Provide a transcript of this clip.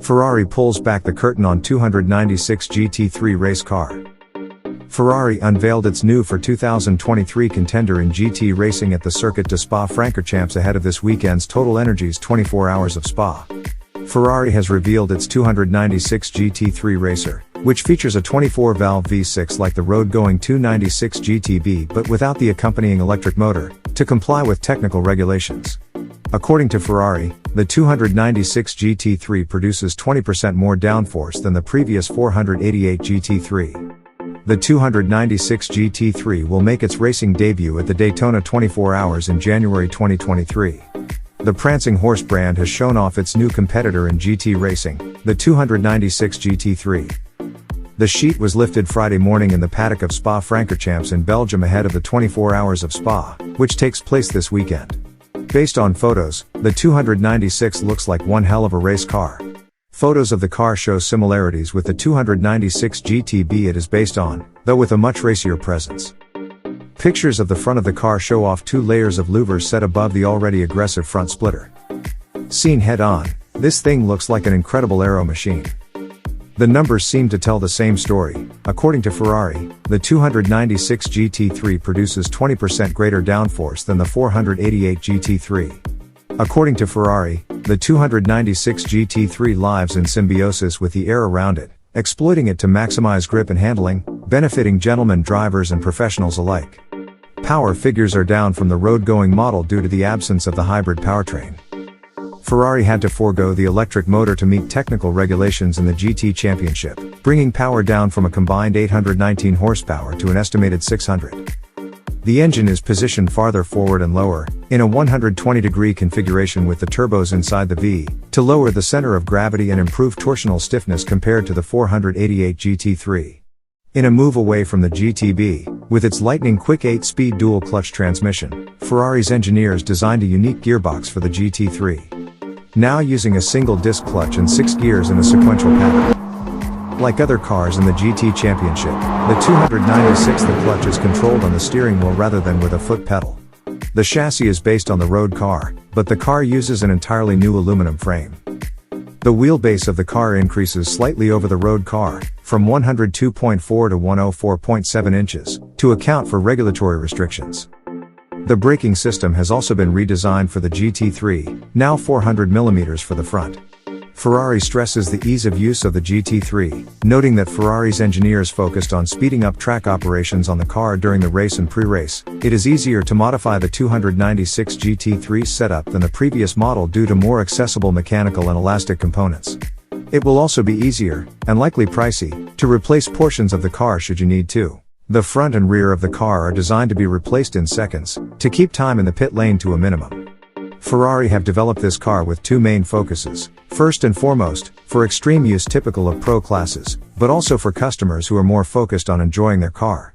Ferrari pulls back the curtain on 296 GT3 race car. Ferrari unveiled its new for 2023 contender in GT racing at the Circuit de Spa-Francorchamps ahead of this weekend's Total Energies 24 Hours of Spa. Ferrari has revealed its 296 GT3 racer, which features a 24-valve V6 like the road-going 296 GTB but without the accompanying electric motor, to comply with technical regulations. According to Ferrari, the 296 GT3 produces 20% more downforce than the previous 488 GT3. The 296 GT3 will make its racing debut at the Daytona 24 Hours in January 2023. The prancing horse brand has shown off its new competitor in GT racing, the 296 GT3. The sheet was lifted Friday morning in the paddock of Spa-Francorchamps in Belgium ahead of the 24 Hours of Spa, which takes place this weekend. Based on photos, the 296 looks like one hell of a race car. Photos of the car show similarities with the 296 GTB it is based on, though with a much racier presence. Pictures of the front of the car show off 2 layers of louvers set above the already aggressive front splitter. Seen head-on, this thing looks like an incredible aero machine. The numbers seem to tell the same story. According to Ferrari, the 296 GT3 produces 20% greater downforce than the 488 GT3. According to Ferrari, the 296 GT3 lives in symbiosis with the air around it, exploiting it to maximize grip and handling, benefiting gentlemen drivers and professionals alike. Power figures are down from the road-going model due to the absence of the hybrid powertrain. Ferrari had to forego the electric motor to meet technical regulations in the GT Championship, bringing power down from a combined 819 horsepower to an estimated 600. The engine is positioned farther forward and lower, in a 120-degree configuration with the turbos inside the V, to lower the center of gravity and improve torsional stiffness compared to the 488 GT3. In a move away from the GTB, with its lightning-quick 8-speed dual-clutch transmission, Ferrari's engineers designed a unique gearbox for the GT3. Now using a single-disc clutch and 6 gears in a sequential pattern. Like other cars in the GT Championship, the 296 the clutch is controlled on the steering wheel rather than with a foot pedal. The chassis is based on the road car, but the car uses an entirely new aluminum frame. The wheelbase of the car increases slightly over the road car, from 102.4 to 104.7 inches, to account for regulatory restrictions. The braking system has also been redesigned for the GT3, now 400mm for the front. Ferrari stresses the ease of use of the GT3, noting that Ferrari's engineers focused on speeding up track operations on the car during the race and pre-race. It is easier to modify the 296 GT3 setup than the previous model due to more accessible mechanical and elastic components. It will also be easier, and likely pricey, to replace portions of the car should you need to. The front and rear of the car are designed to be replaced in seconds, to keep time in the pit lane to a minimum. Ferrari have developed this car with 2 main focuses. First and foremost, for extreme use typical of pro classes, but also for customers who are more focused on enjoying their car.